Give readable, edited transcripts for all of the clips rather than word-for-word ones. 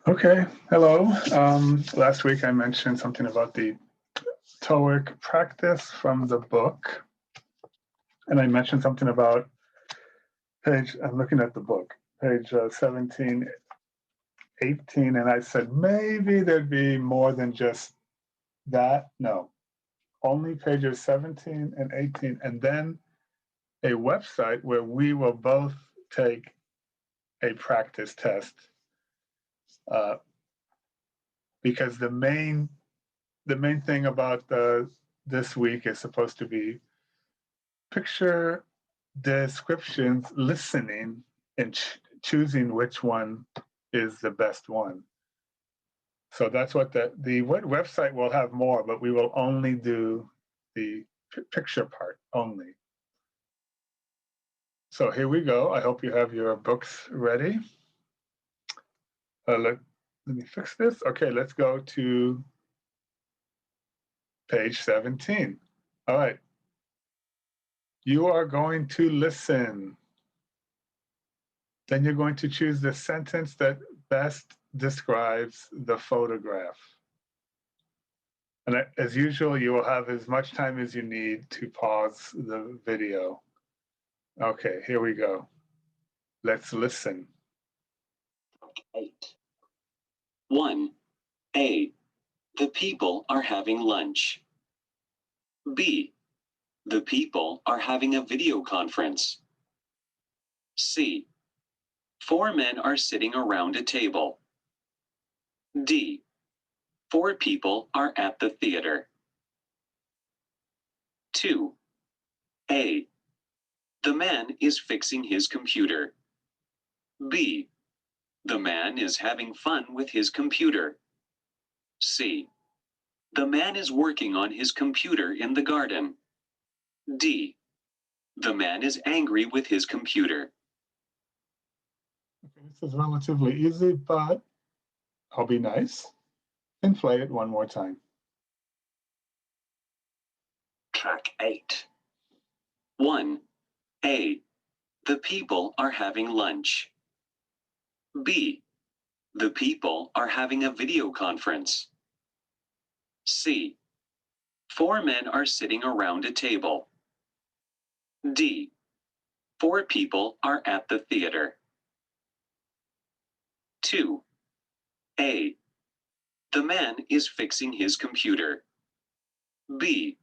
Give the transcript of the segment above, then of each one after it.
Okay, hello. Last week I mentioned something about the TOEIC practice from the book. And I mentioned something about I'm looking at the book, page 17, 18, and I said maybe there'd be more than just that. No, only pages 17 and 18, and then a website where we will both take a practice test. Because the main thing about this week is supposed to be picture descriptions, listening, and choosing which one is the best one. So that's what the website will have more, but we will only do the picture part only. So here we go. I hope you have your books ready. Let me fix this. Okay, let's go to page 17. All right. You are going to listen. Then you're going to choose the sentence that best describes the photograph. And as usual, you will have as much time as you need to pause the video. Okay, here we go. Let's listen. 8. 1. A. The people are having lunch. B. The people are having a video conference. C. 4 men are sitting around a table. D. 4 people are at the theater. 2. A. The man is fixing his computer. B. The man is having fun with his computer. C. The man is working on his computer in the garden. D. The man is angry with his computer. Okay, this is relatively easy, but I'll be nice and play it one more time. Track 8. 1. A. The people are having lunch. B. The people are having a video conference. C. 4 men are sitting around a table. D. 4 people are at the theater. 2. A. The man is fixing his computer. B.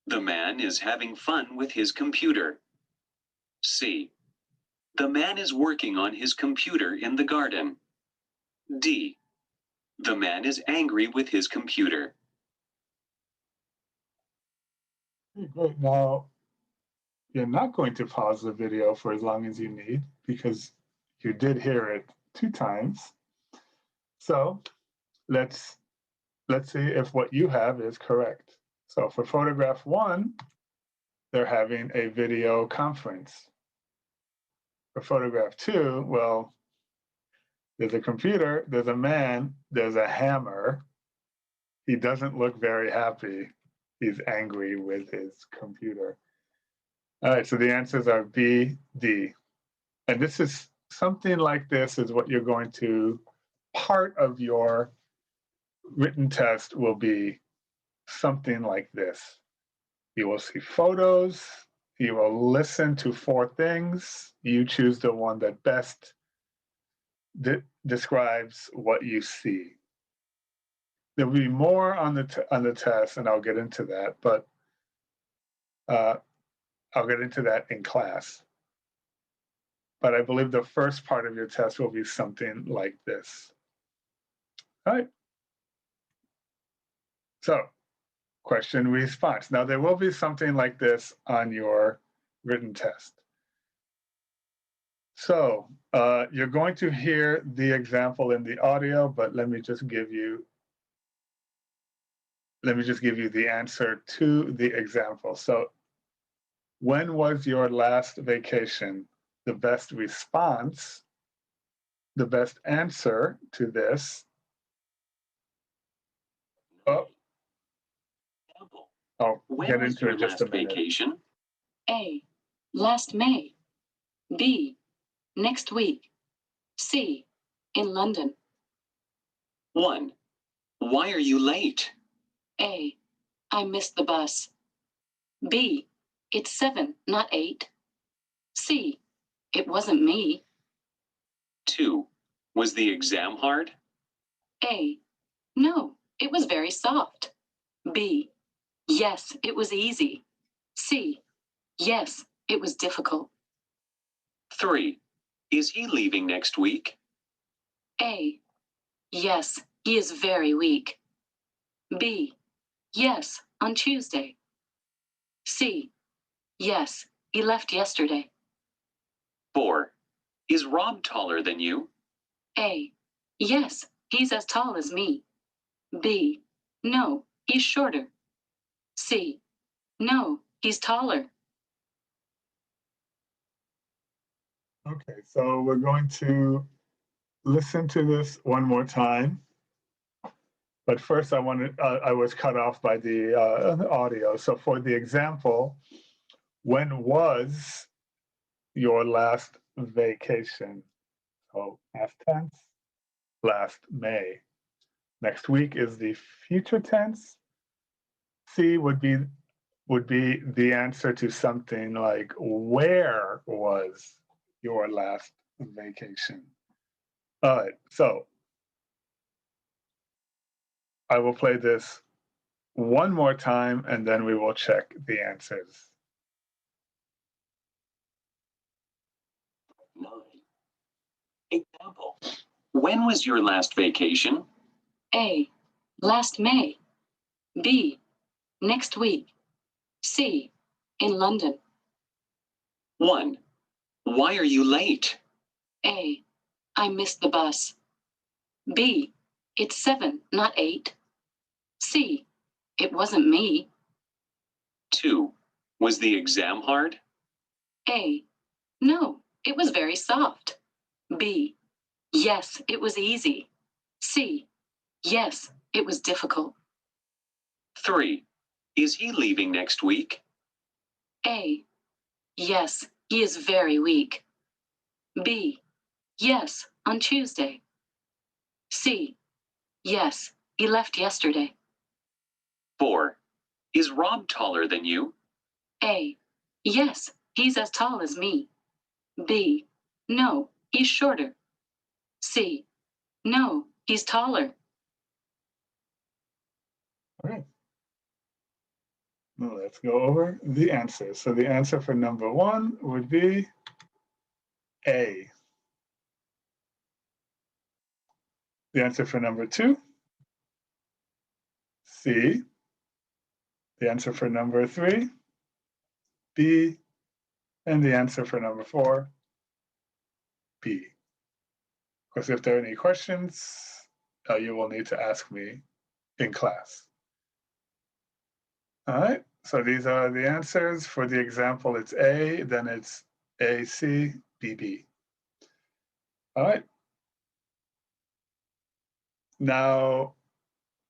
The man is having fun with his computer. C. The man is working on his computer in the garden. D. The man is angry with his computer. Okay, great. Now, you're not going to pause the video for as long as you need because you did hear it 2 times. So let's see if what you have is correct. So for photograph 1, they're having a video conference. For photograph 2, well, there's a computer, there's a man, there's a hammer. He doesn't look very happy. He's angry with his computer. All right, so the answers are B, D. And this is something like this is what you're going to, part of your written test will be something like this. You will see photos, you will listen to 4 things, you choose the one that best describes what you see. There'll be more on the test, and I'll get into that, but I'll get into that in class. But I believe the first part of your test will be something like this. All right. So, question response. Now, there will be something like this on your written test. So, you're going to hear the example in the audio, but let me just give you the answer to the example. So, when was your last vacation? The best response, the best answer to this. I'll get into it in just a minute. Vacation? A. Last May. B. Next week. C. in London. 1. Why are you late? A, I missed the bus. B, it's 7, not 8. C, it wasn't me. 2. Was the exam hard? A, no, it was very soft. B, yes, it was easy. C, yes, it was difficult. 3. Is he leaving next week? A, yes, he is very weak. B, yes, on Tuesday. C, yes, he left yesterday. 4. Is Rob taller than you? A, yes, he's as tall as me. B, no, he's shorter. C, no, he's taller. Okay, so we're going to listen to this one more time. But first, I was cut off by the audio. So for the example, when was your last vacation? So past tense, last May. Next week is the future tense. C would be the answer to something like, where was your last vacation? All right, so I will play this one more time and then we will check the answers. 9. Example. When was your last vacation? A, last May. B, next week. C, in London. 1. Why are you late? A, I missed the bus. B, it's 7, not 8. C, it wasn't me. 2. Was the exam hard? A, no, it was very soft. B, yes, it was easy. C, yes, it was difficult. 3. Is he leaving next week? A, yes, he is very weak. B, yes, on Tuesday. C, yes, he left yesterday. 4. Is Rob taller than you? A, yes, he's as tall as me. B, no, he's shorter. C, no, he's taller. All right. Now let's go over the answers. So the answer for number 1 would be A. The answer for number 2, C. The answer for number 3, B. And the answer for number 4, B. Of course, if there are any questions, you will need to ask me in class. All right, so these are the answers. For the example, it's A, then it's A, C, B, B. All right. Now,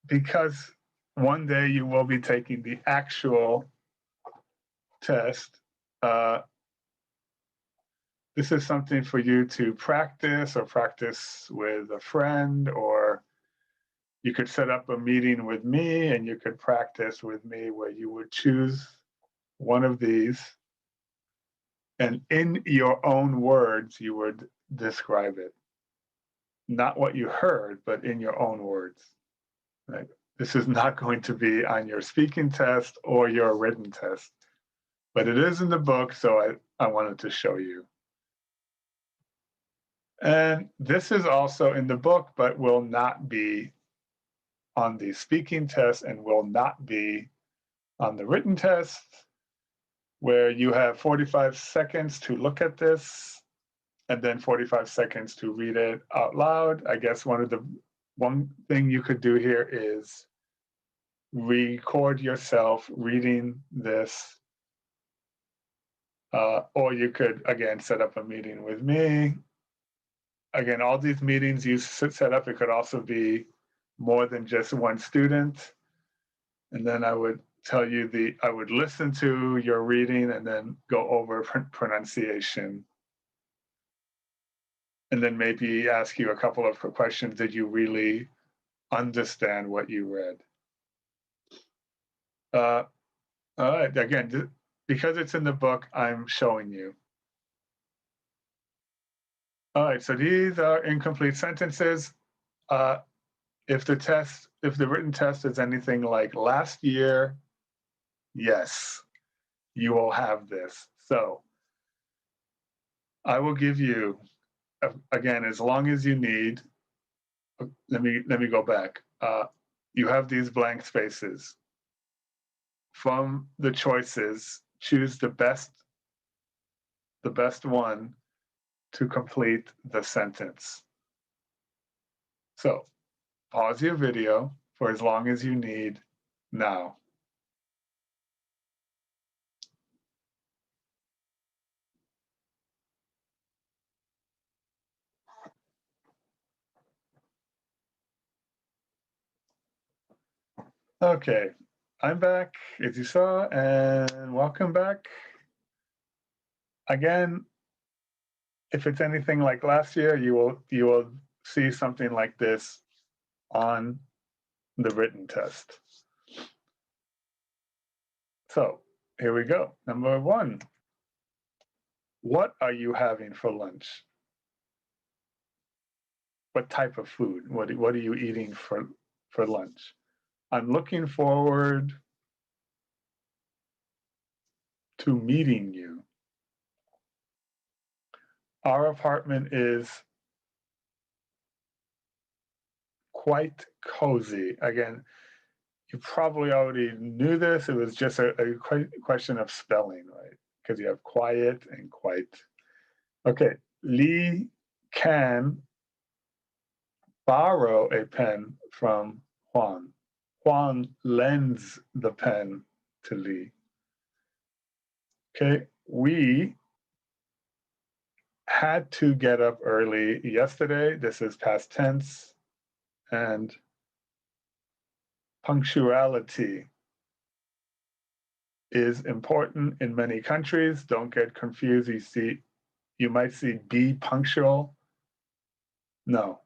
because one day you will be taking the actual test, this is something for you to practice or practice with a friend, or you could set up a meeting with me and you could practice with me where you would choose one of these and in your own words, you would describe it. Not what you heard, but in your own words. Right? This is not going to be on your speaking test or your written test, but it is in the book, so I wanted to show you. And this is also in the book, but will not be on the speaking test and will not be on the written test, where you have 45 seconds to look at this and then 45 seconds to read it out loud. I guess one thing you could do here is record yourself reading this, or you could, again, set up a meeting with me. Again, all these meetings you set up, it could also be more than just one student. And then I would tell you I would listen to your reading and then go over pronunciation. and then maybe ask you a couple of questions. Did you really understand what you read? All right, again, because it's in the book, I'm showing you. All right, so these are incomplete sentences. If the written test is anything like last year, yes, you will have this. So I will give you, again, as long as you need. Let me go back. You have these blank spaces. From the choices, choose the best one to complete the sentence. So pause your video for as long as you need now. Okay, I'm back, as you saw, and welcome back. Again, if it's anything like last year, you will see something like this on the written test. So here we go. Number 1. What are you having for lunch? What type of food? What are you eating for lunch? I'm looking forward to meeting you. Our apartment is quite cozy. Again, you probably already knew this. It was just a question of spelling, right? Because you have quiet and quite. Okay, Lee can borrow a pen from Juan. Juan lends the pen to Lee. Okay, we had to get up early yesterday. This is past tense. And punctuality is important in many countries. Don't get confused. You might see be punctual. No,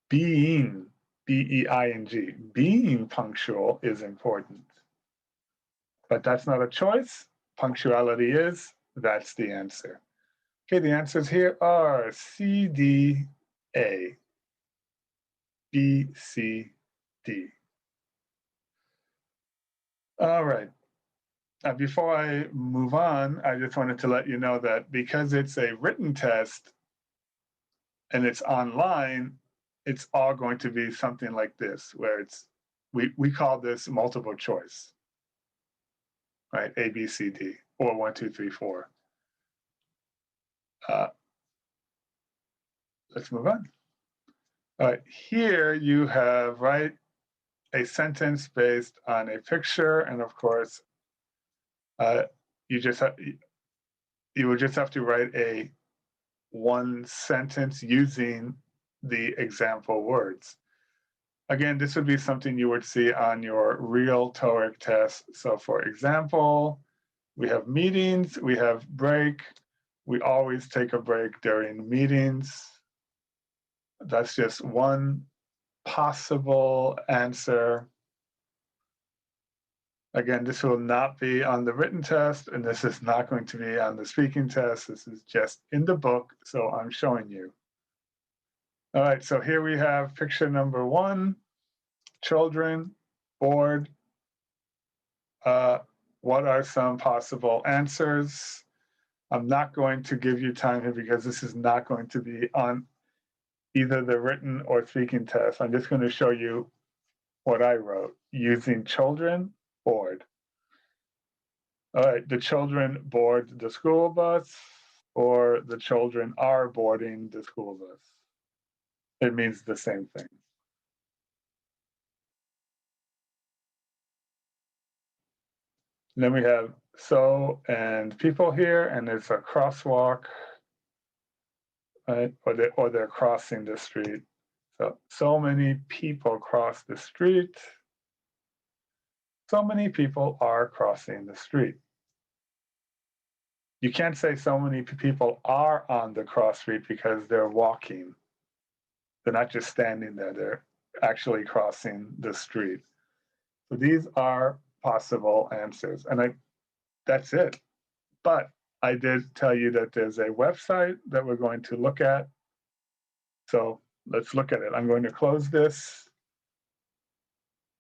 being, B-E-I-N-G, being punctual is important. But that's not a choice. Punctuality is, that's the answer. Okay, the answers here are C, D, A, B, C, D. All right. Before I move on, I just wanted to let you know that because it's a written test and it's online, it's all going to be something like this, where we call this multiple choice, right? A, B, C, D, or 1, 2, 3, 4. Let's move on. All right, here you have, right, a sentence based on a picture, and of course, you would just have to write a one sentence using the example words. Again, this would be something you would see on your real TOEIC test. So for example, we have meetings, we have break. We always take a break during meetings. That's just one possible answer. Again, this will not be on the written test, and this is not going to be on the speaking test. This is just in the book, so I'm showing you. All right, so here we have picture number 1, children, bored. What are some possible answers? I'm not going to give you time here because this is not going to be on either the written or speaking test. I'm just going to show you what I wrote using children, bored. All right, the children board the school bus, or the children are boarding the school bus. It means the same thing. And then we have so and people here, and it's a crosswalk, right? Or they're crossing the street. So many people cross the street. So many people are crossing the street. you can't say so many people are on the cross street because they're walking. They're not just standing there, they're actually crossing the street. So these are possible answers. And that's it. But I did tell you that there's a website that we're going to look at. So let's look at it. I'm going to close this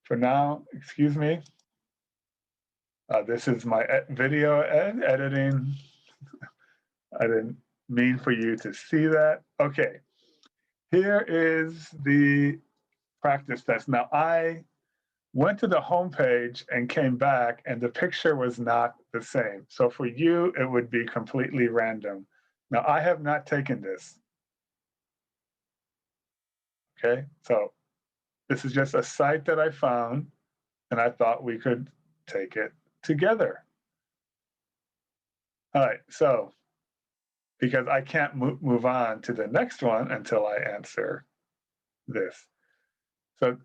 for now. Excuse me. This is my video editing. I didn't mean for you to see that. Okay, here is the practice test. Now, I went to the homepage and came back, and the picture was not the same. So for you, it would be completely random. Now, I have not taken this. Okay, so this is just a site that I found, and I thought we could take it together. All right, so because I can't move on to the next one until I answer this. So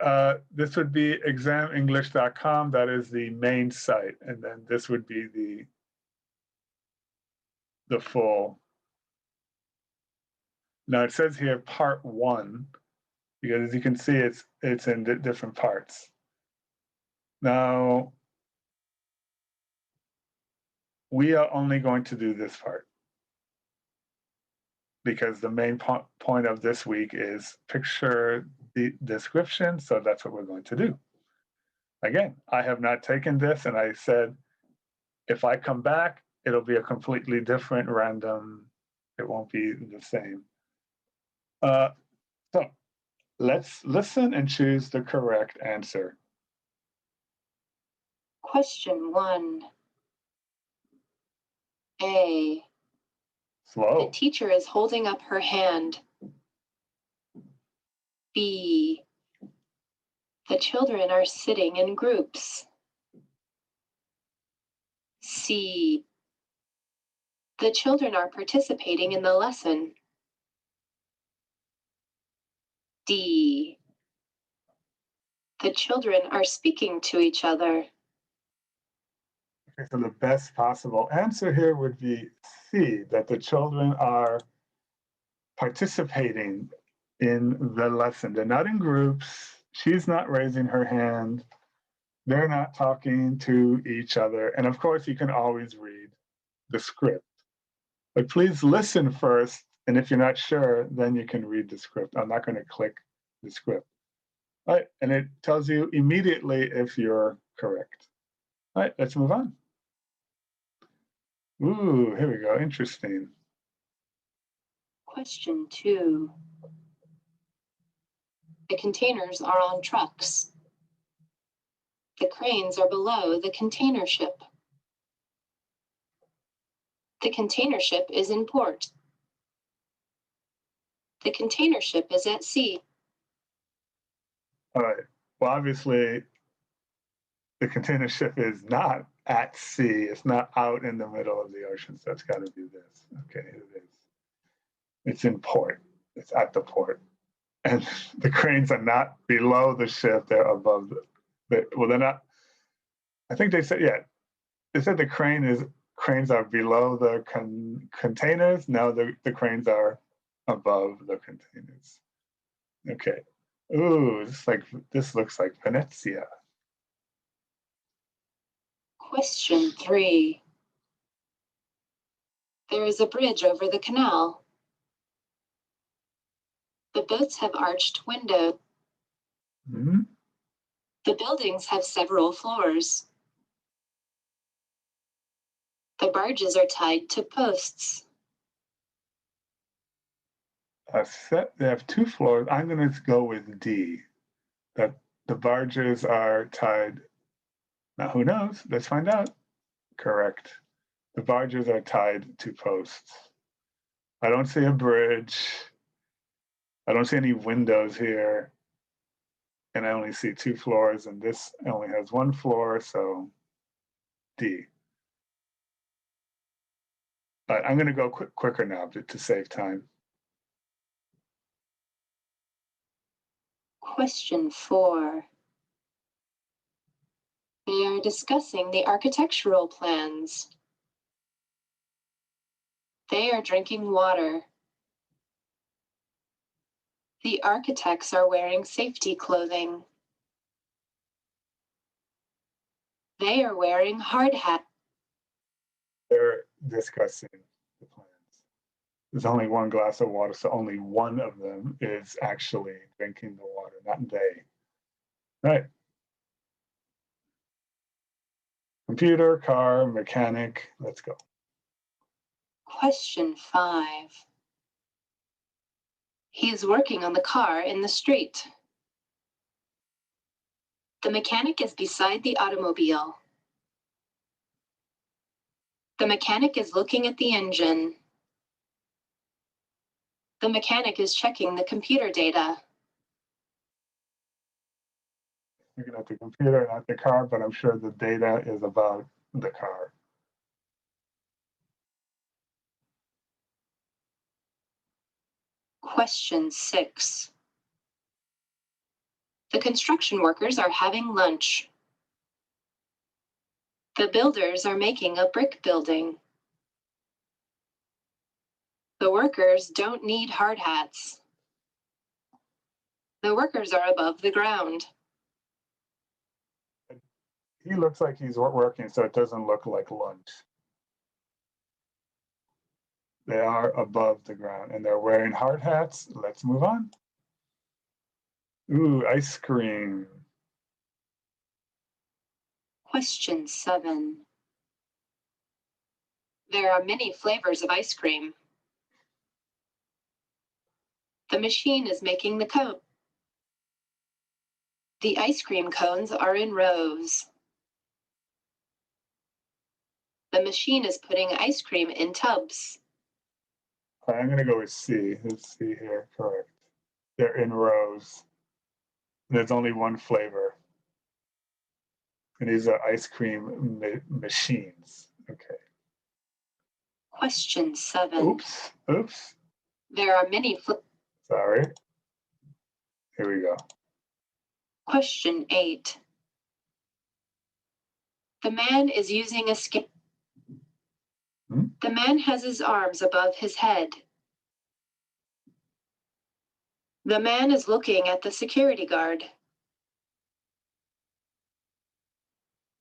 this would be examenglish.com. That is the main site. And then this would be the full. Now it says here part 1, because as you can see, it's in different parts. Now, we are only going to do this part, because the main point of this week is picture the description, so that's what we're going to do. Again, I have not taken this, and I said, if I come back, it'll be a completely different random, it won't be the same. So let's listen and choose the correct answer. Question 1. A. Slow. The teacher is holding up her hand. B. The children are sitting in groups. C. The children are participating in the lesson. D. The children are speaking to each other. Okay, so the best possible answer here would be C, that the children are participating in the lesson. They're not in groups. She's not raising her hand. They're not talking to each other. And of course, you can always read the script. But please listen first. And if you're not sure, then you can read the script. I'm not going to click the script. All right, and it tells you immediately if you're correct. All right, let's move on. Ooh, here we go. Interesting. Question 2. The containers are on trucks. The cranes are below the container ship. The container ship is in port. The container ship is at sea. All right. Well, obviously, the container ship is not at sea. It's not out in the middle of the ocean. So it's got to be this. Okay, it is. It's in port. It's at the port. And the cranes are not below the ship. They're above well, they're not. I think they said, yeah. They said the cranes are below the containers. No, the cranes are above the containers. Okay. Ooh, this looks like Venezia. Question 3. There is a bridge over the canal. The boats have arched windows. Hmm? The buildings have several floors. The barges are tied to posts. They have 2 floors. I'm going to go with D, that the barges are tied. Now, who knows? Let's find out. Correct. The barges are tied to posts. I don't see a bridge. I don't see any windows here. And I only see 2 floors, and this only has 1 floor, so D. But I'm going to go quicker now to save time. Question 4. They are discussing the architectural plans. They are drinking water. The architects are wearing safety clothing. They are wearing hard hats. They're discussing the plans. There's only one glass of water, so only one of them is actually drinking the water, not they. Right. Computer, car, mechanic. Let's go. Question 5. He is working on the car in the street. The mechanic is beside the automobile. The mechanic is looking at the engine. The mechanic is checking the computer data. Looking at the computer, not the car, but I'm sure the data is about the car. Question 6. The construction workers are having lunch. The builders are making a brick building. The workers don't need hard hats. The workers are above the ground. He looks like he's working, so it doesn't look like lunch. They are above the ground and they're wearing hard hats. Let's move on. Ooh, ice cream. Question 7. There are many flavors of ice cream. The machine is making the cone. The ice cream cones are in rows. The machine is putting ice cream in tubs. I'm going to go with C. Let's see here. Correct. They're in rows. There's only one flavor. And these are ice cream machines. Okay. Question 7. Oops. There are many Sorry. Here we go. Question 8. The man is using a skate. The man has his arms above his head. The man is looking at the security guard.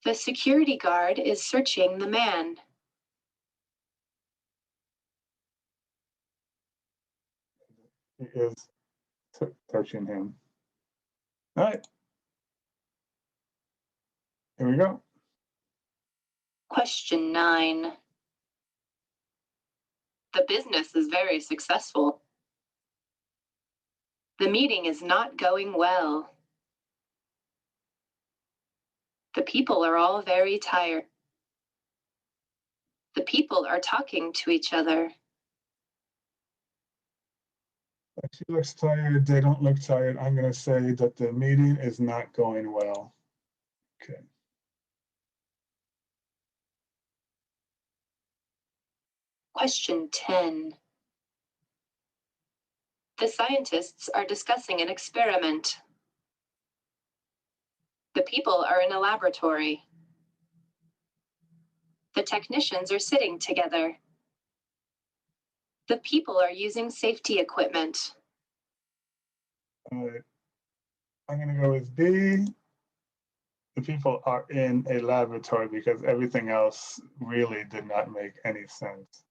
The security guard is searching the man. He is touching him. All right. Here we go. Question 9. The business is very successful. The meeting is not going well. The people are all very tired. The people are talking to each other. She looks tired. They don't look tired. I'm going to say that the meeting is not going well. Okay. Question 10. The scientists are discussing an experiment. The people are in a laboratory. The technicians are sitting together. The people are using safety equipment. I'm going to go with B. The people are in a laboratory because everything else really did not make any sense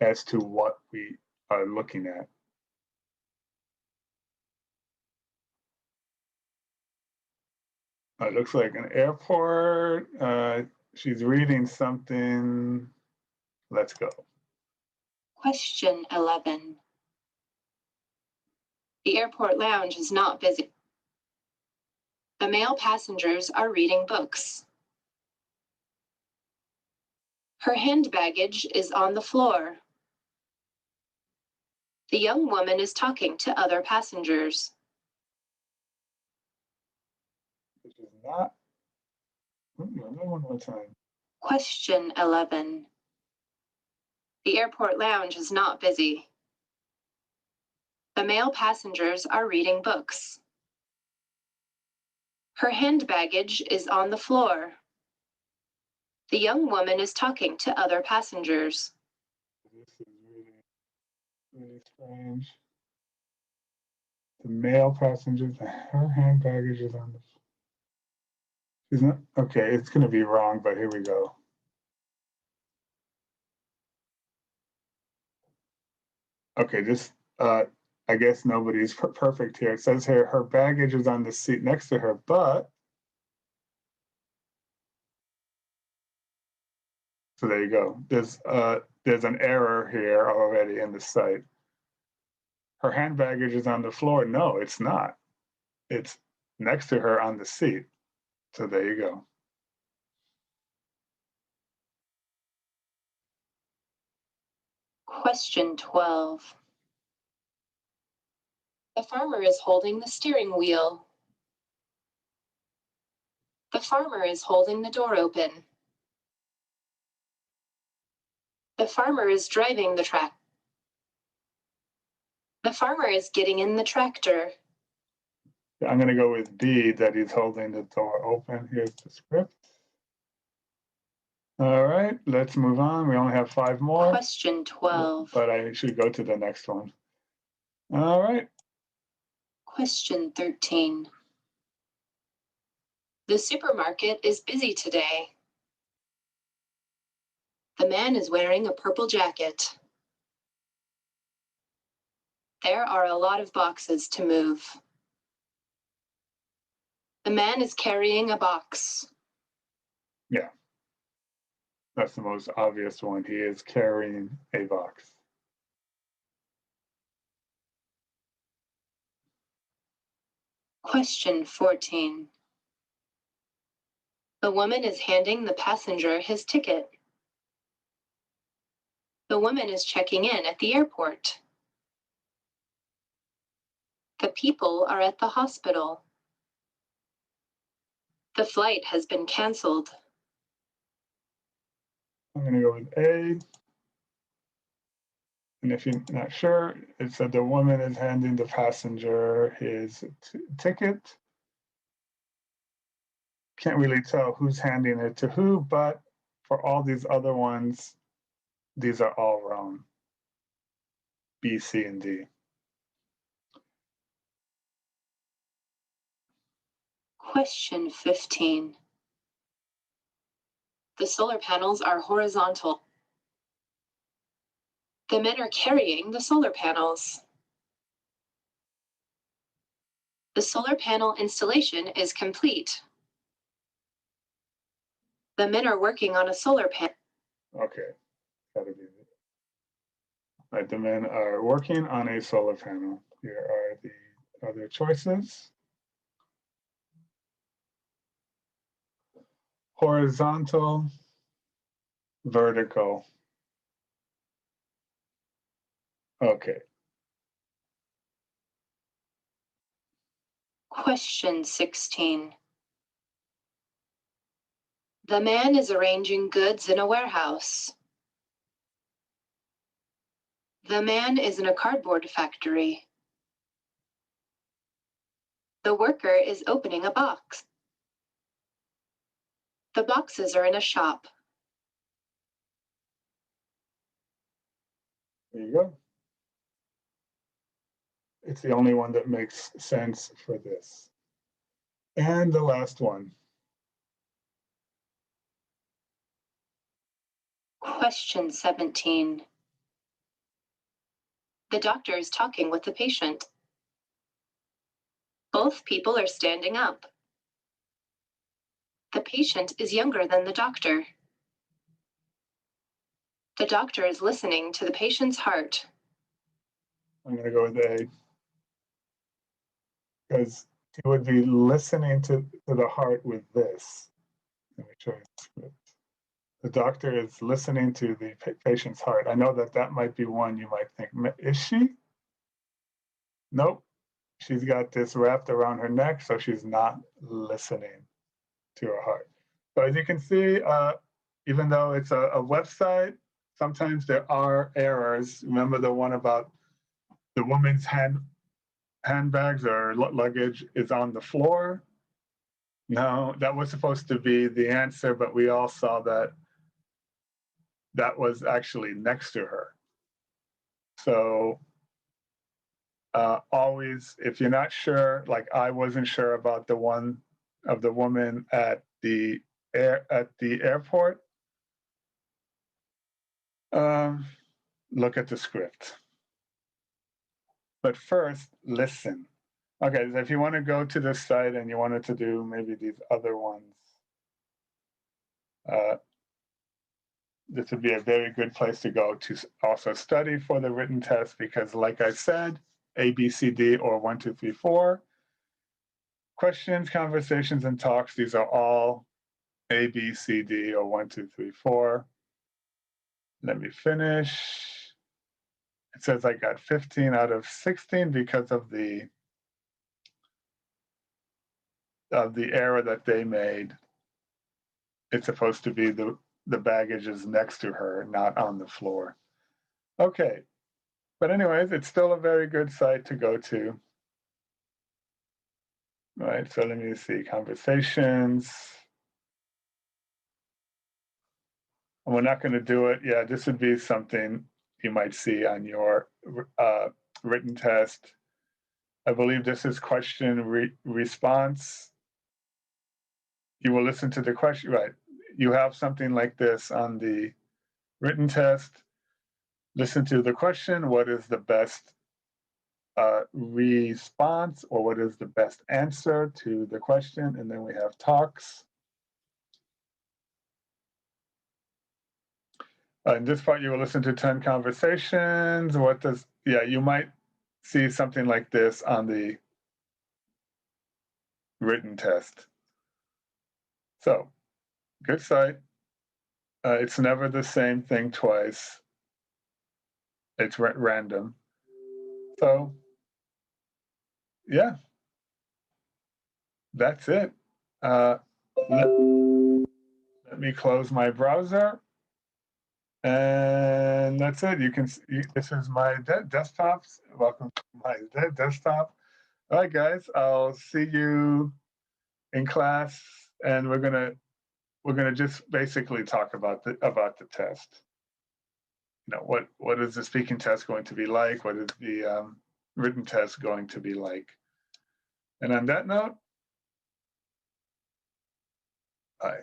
as to what we are looking at. It looks like an airport. She's reading something. Let's go. Question 11. The airport lounge is not busy. The male passengers are reading books. Her hand baggage is on the floor. The young woman is talking to other passengers. Which is not. One more time. Question 11. The airport lounge is not busy. The male passengers are reading books. Her hand baggage is on the floor. The young woman is talking to other passengers. Really strange. The male passengers, her hand baggage is on the. She's not okay. It's going to be wrong, but here we go. Okay, just I guess nobody's perfect here. It says here her baggage is on the seat next to her, but so there you go. There's an error here already in the site. Her hand baggage is on the floor. No, it's not. It's next to her on the seat. So there you go. Question 12. The farmer is holding the steering wheel. The farmer is holding the door open. The farmer is driving the track. The farmer is getting in the tractor. I'm going to go with B, that he's holding the door open. Here's the script. All right, let's move on. We only have 5 more. Question 12. But I should go to the next one. All right. Question 13. The supermarket is busy today. The man is wearing a purple jacket. There are a lot of boxes to move. The man is carrying a box. Yeah. That's the most obvious one. He is carrying a box. Question 14. The woman is handing the passenger his ticket. The woman is checking in at the airport. The people are at the hospital. The flight has been canceled. I'm going to go with A. And if you're not sure, it said the woman is handing the passenger his ticket. Can't really tell who's handing it to who, but for all these other ones, these are all wrong. B, C, and D. Question 15. The solar panels are horizontal. The men are carrying the solar panels. The solar panel installation is complete. The men are working on a solar panel. Okay, gotta be it. Right, the men are working on a solar panel. Here are the other choices. Horizontal, vertical. Okay. Question 16. The man is arranging goods in a warehouse. The man is in a cardboard factory. The worker is opening a box. The boxes are in a shop. There you go. It's the only one that makes sense for this. And the last one. Question 17. The doctor is talking with the patient. Both people are standing up. The patient is younger than the doctor. The doctor is listening to the patient's heart. I'm going to go with A. Because he would be listening to the heart with this. Let me show you the script. The doctor is listening to the patient's heart. I know that might be one you might think, is she? Nope. She's got this wrapped around her neck, so she's not listening to her heart. So as you can see, even though it's a website, sometimes there are errors. Remember the one about the woman's handbags or luggage is on the floor? No, that was supposed to be the answer, but we all saw that that was actually next to her. So always, if you're not sure, like I wasn't sure about the one of the woman at the airport, look at the script. But first, listen. Okay, so if you want to go to this site and you wanted to do maybe these other ones, this would be a very good place to go to also study for the written test, because like I said, A, B, C, D, or 1, 2, 3, 4, questions, conversations, and talks, these are all A, B, C, D, or 1, 2, 3, 4. Let me finish. It says I got 15 out of 16 because of the error that they made. It's supposed to be the baggage is next to her, not on the floor. Okay, but anyways, it's still a very good site to go to. All right, so let me see, conversations. And we're not going to do it. Yeah, this would be something you might see on your written test. I believe this is question response. You will listen to the question, right? You have something like this on the written test. Listen to the question, what is the best response, or what is the best answer to the question? And then we have talks. In this part, you will listen to 10 conversations. What does, yeah, you might see something like this on the written test. So, good site. It's never the same thing twice. It's random. So, yeah, that's it. Let me close my browser. And that's it. You can see, this is my desktop. Welcome to my desktop. All right, guys, I'll see you in class, and we're gonna just basically talk about the test. You know, what is the speaking test going to be like? What is the written test going to be like? And on that note, bye.